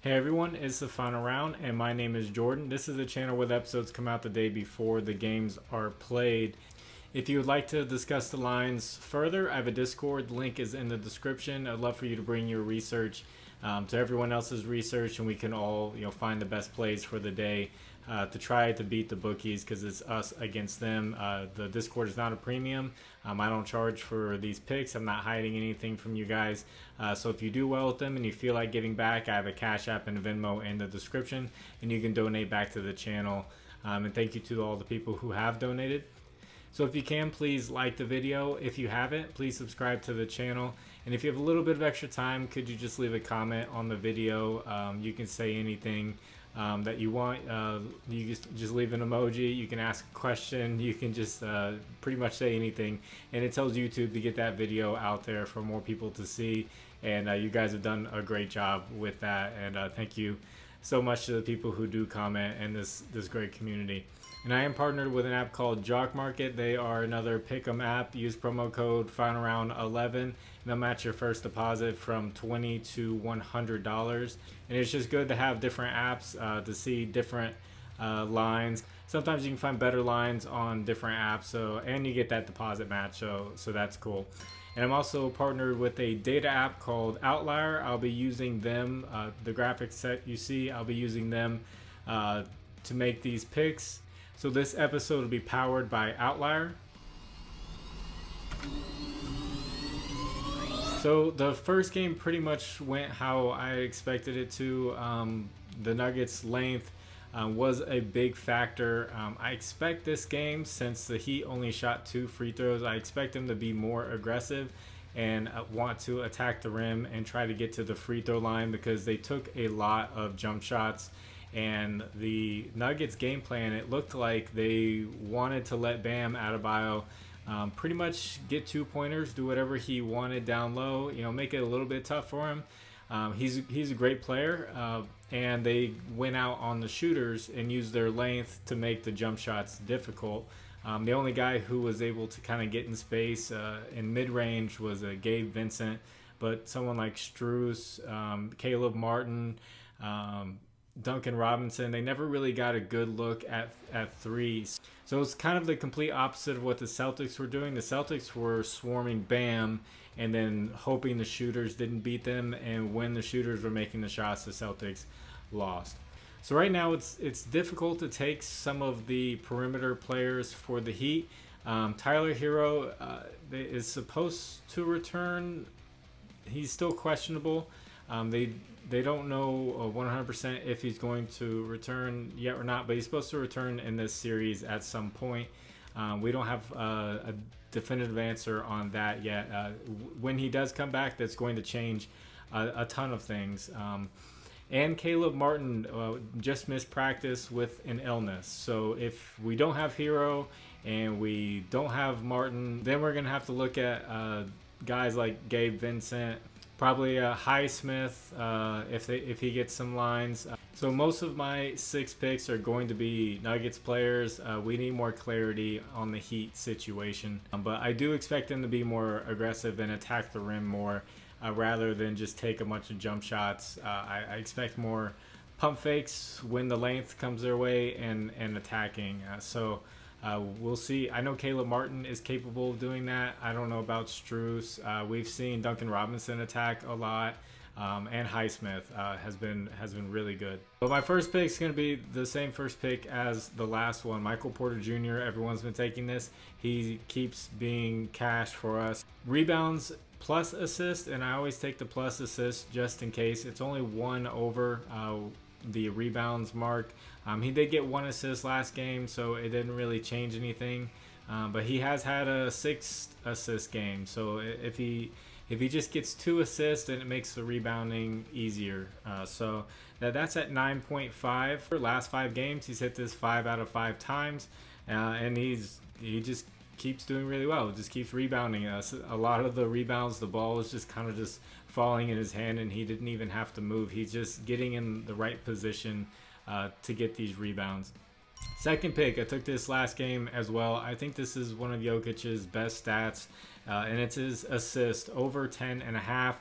Hey everyone, it's the final round and my name is Jordan. This is a channel where the episodes come out the day before the games are played. If you would like to discuss the lines further, I have a Discord. The link is in the description. I'd love for you to bring your research to everyone else's research, and we can all find the best plays for the day to try to beat the bookies, because it's us against them. The Discord is not a premium. I don't charge for these picks. I'm not hiding anything from you guys. So if you do well with them and you feel like giving back, I have a Cash App and a Venmo in the description, and you can donate back to the channel. And thank you to all the people who have donated. So if you can, please like the video. If you haven't, please subscribe to the channel. And if you have a little bit of extra time, could you just leave a comment on the video? You can say anything that you want. You just leave an emoji. You can ask a question. You can just pretty much say anything. And it tells YouTube to get that video out there for more people to see. And you guys have done a great job with that. And thank you so much to the people who do comment and this great community. And I am partnered with an app called JOCKMKT. They are another pick'em app. Use promo code FINALROUND11 and they'll match your first deposit from $20 to $100. And it's just good to have different apps to see different lines. Sometimes you can find better lines on different apps, and you get that deposit match, so that's cool. And I'm also partnered with a data app called Outlier. I'll be using them, the graphics set you see, I'll be using them to make these picks. So this episode will be powered by Outlier. So the first game pretty much went how I expected it to. The Nuggets' length was a big factor. I expect this game, since the Heat only shot 2 free throws, I expect them to be more aggressive and want to attack the rim and try to get to the free throw line, because they took a lot of jump shots. And the Nuggets game plan, it looked like they wanted to let Bam Adebayo pretty much get 2-pointers, do whatever he wanted down low, make it a little bit tough for him. He's a great player, and they went out on the shooters and used their length to make the jump shots difficult. The only guy who was able to kind of get in space in mid-range was Gabe Vincent, but someone like Strus, Caleb Martin, Duncan Robinson, they never really got a good look at threes. So it's kind of the complete opposite of what the Celtics were doing. The Celtics were swarming Bam and then hoping the shooters didn't beat them, and when the shooters were making the shots, the Celtics lost. So right now it's difficult to take some of the perimeter players for the Heat. Tyler Hero is supposed to return. He's still questionable. They don't know 100% if he's going to return yet or not, but he's supposed to return in this series at some point. We don't have a definitive answer on that yet. When he does come back, that's going to change a ton of things. And Caleb Martin just missed practice with an illness. So if we don't have Hero and we don't have Martin, then we're going to have to look at guys like Gabe Vincent, probably Highsmith if he gets some lines. So most of my 6 picks are going to be Nuggets players. We need more clarity on the Heat situation. But I do expect them to be more aggressive and attack the rim more rather than just take a bunch of jump shots. I expect more pump fakes when the length comes their way and attacking. We'll see. I know Caleb Martin is capable of doing that. I don't know about Strus. We've seen Duncan Robinson attack a lot, and Highsmith has been really good. But my first pick is going to be the same first pick as the last one, Michael Porter Jr. Everyone's been taking this. He keeps being cash for us. Rebounds plus assist, and I always take the plus assist just in case. It's only 1 over the rebounds mark. He did get 1 assist last game, so it didn't really change anything. But he has had a 6 assist game, so if he just gets 2 assists, then it makes the rebounding easier. So that's at 9.5 for last 5 games. He's hit this 5 out of 5 times, and he just keeps doing really well. Just keeps rebounding us. A lot of the rebounds, the ball is just kind of just falling in his hand, and he didn't even have to move. He's just getting in the right position to get these rebounds. Second pick, I took this last game as well. I think this is one of Jokic's best stats, and it's his assist over 10.5.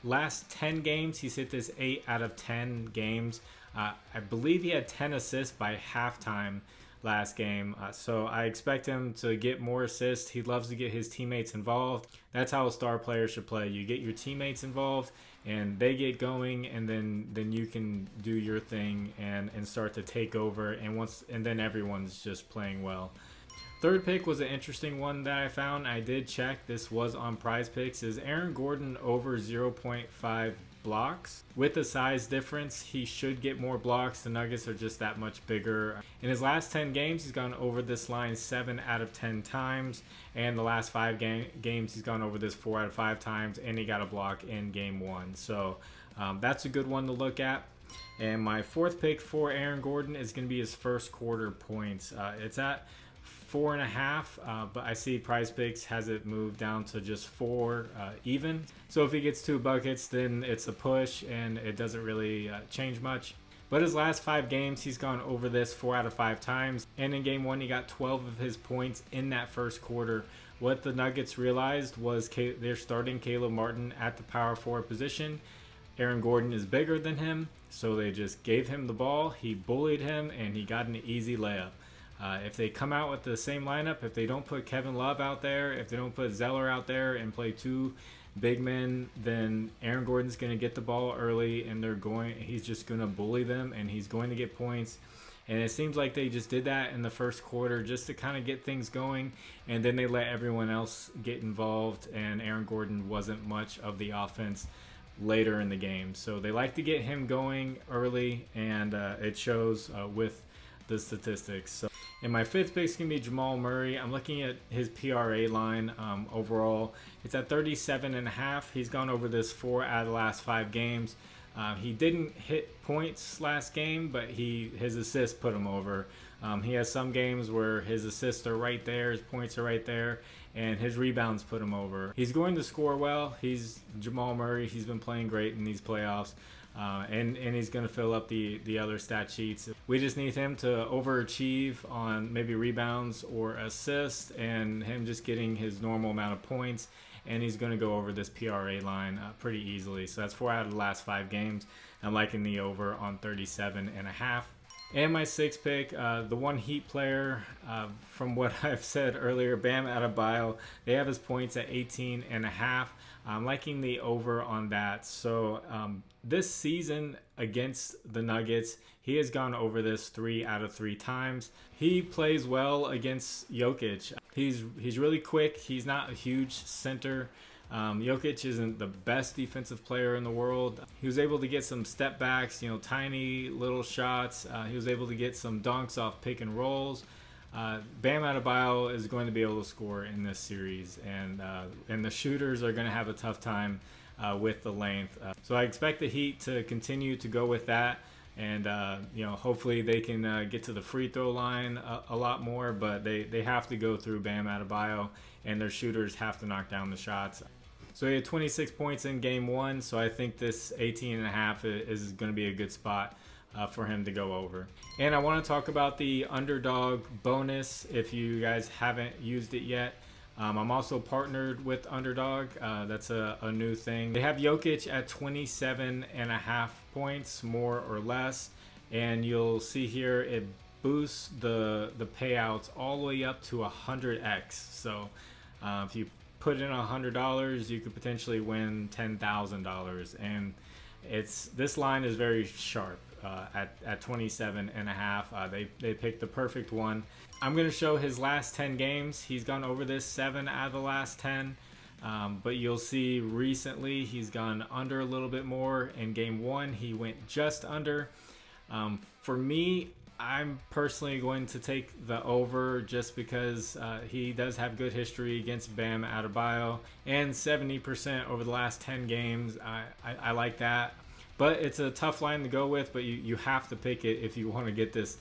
Last 10 games, he's hit this 8 out of 10 games. I believe he had 10 assists by halftime last game. So I expect him to get more assists. He loves to get his teammates involved. That's how a star player should play. You get your teammates involved and they get going, and then you can do your thing and start to take over, and then everyone's just playing well. Third pick was an interesting one that I found. I did check. This was on Prizepicks. Is Aaron Gordon over 0.5 blocks? With the size difference, he should get more blocks. The Nuggets are just that much bigger. In his last 10 games, he's gone over this line 7 out of 10 times. And the last 5 games, he's gone over this 4 out of 5 times. And he got a block in game 1. So that's a good one to look at. And my fourth pick for Aaron Gordon is going to be his first quarter points. It's at 4.5, but I see Prizepicks has it moved down to just 4 even. So if he gets 2 buckets, then it's a push and it doesn't really change much. But his last 5 games, he's gone over this 4 out of 5 times. And in game 1, he got 12 of his points in that first quarter. What the Nuggets realized was they're starting Caleb Martin at the power forward position. Aaron Gordon is bigger than him, so they just gave him the ball. He bullied him and he got an easy layup. If they come out with the same lineup, if they don't put Kevin Love out there, if they don't put Zeller out there and play 2 big men, then Aaron Gordon's going to get the ball early and he's just going to bully them and he's going to get points. And it seems like they just did that in the first quarter just to kind of get things going, and then they let everyone else get involved, and Aaron Gordon wasn't much of the offense later in the game. So they like to get him going early, and it shows with the statistics. So in my fifth pick is going to be Jamal Murray. I'm looking at his PRA line overall. It's at 37.5. He's gone over this 4 out of the last 5 games. He didn't hit points last game, but his assists put him over. He has some games where his assists are right there, his points are right there, and his rebounds put him over. He's going to score well. He's Jamal Murray. He's been playing great in these playoffs. And he's going to fill up the other stat sheets. We just need him to overachieve on maybe rebounds or assists, and him just getting his normal amount of points, and he's going to go over this PRA line pretty easily. So that's 4 out of the last 5 games. I'm liking the over on 37.5. And my sixth pick, the one Heat player, from what I've said earlier, Bam Adebayo. They have his points at 18.5. I'm liking the over on that. So this season against the Nuggets, he has gone over this 3 out of 3 times. He plays well against Jokic. He's really quick. He's not a huge center. Jokic isn't the best defensive player in the world. He was able to get some step backs, tiny little shots. He was able to get some dunks off pick and rolls. Bam Adebayo is going to be able to score in this series, and the shooters are going to have a tough time with the length. So I expect the Heat to continue to go with that, and hopefully they can get to the free throw line a lot more. But they have to go through Bam Adebayo, and their shooters have to knock down the shots. So he had 26 points in game 1, so I think this 18.5 is going to be a good spot for him to go over. And I want to talk about the Underdog bonus if you guys haven't used it yet. I'm also partnered with Underdog. That's a new thing. They have Jokic at 27.5 points, more or less. And you'll see here it boosts the payouts all the way up to 100x. So if you put in $100, you could potentially win $10,000. And this line is very sharp. At 27.5, they picked the perfect one. I'm going to show his last 10 games. He's gone over this 7 out of the last 10, but you'll see recently he's gone under a little bit more. In game 1 he went just under. For me, I'm personally going to take the over just because he does have good history against Bam Adebayo, and 70% over the last 10 games. I like that. But it's a tough line to go with, but you have to pick it if you want to get this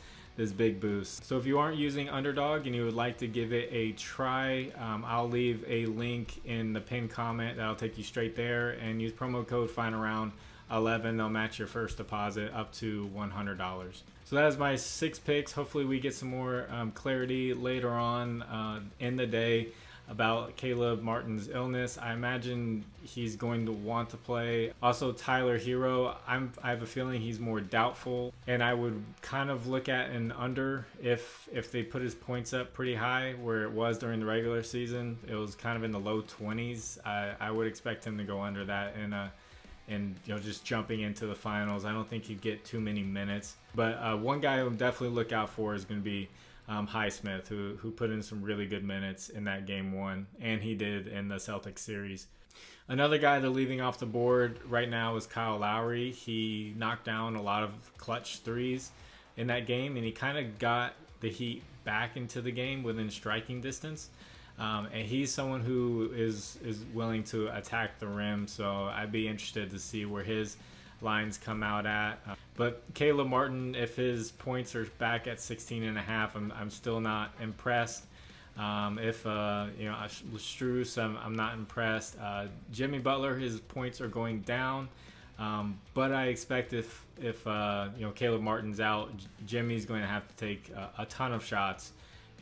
big boost. So if you aren't using Underdog and you would like to give it a try, I'll leave a link in the pinned comment that'll take you straight there, and use promo code FINAROUND11. They'll match your first deposit up to $100. So that is my 6 picks. Hopefully we get some more clarity later on in the day. about Caleb Martin's illness. I imagine he's going to want to play. Also, Tyler Hero, I have a feeling he's more doubtful, and I would kind of look at an under if they put his points up pretty high where it was during the regular season. It was kind of in the low 20s. I would expect him to go under that and just jumping into the finals. I don't think he'd get too many minutes. But one guy I'm definitely look out for is going to be Highsmith, who put in some really good minutes in that game one, and he did in the Celtics series. Another guy they're leaving off the board right now is Kyle Lowry. He knocked down a lot of clutch threes in that game, and he kind of got the Heat back into the game within striking distance. And he's someone who is willing to attack the rim, so I'd be interested to see where his lines come out at. But Caleb Martin, if his points are back at 16.5, I'm still not impressed. If Strus, I'm not impressed. Jimmy Butler, his points are going down, but I expect if Caleb Martin's out, Jimmy's going to have to take a ton of shots.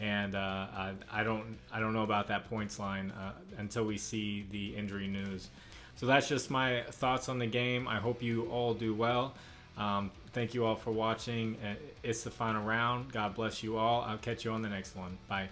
And I don't know about that points line until we see the injury news. So that's just my thoughts on the game. I hope you all do well. Thank you all for watching. It's the final round. God bless you all. I'll catch you on the next one. Bye.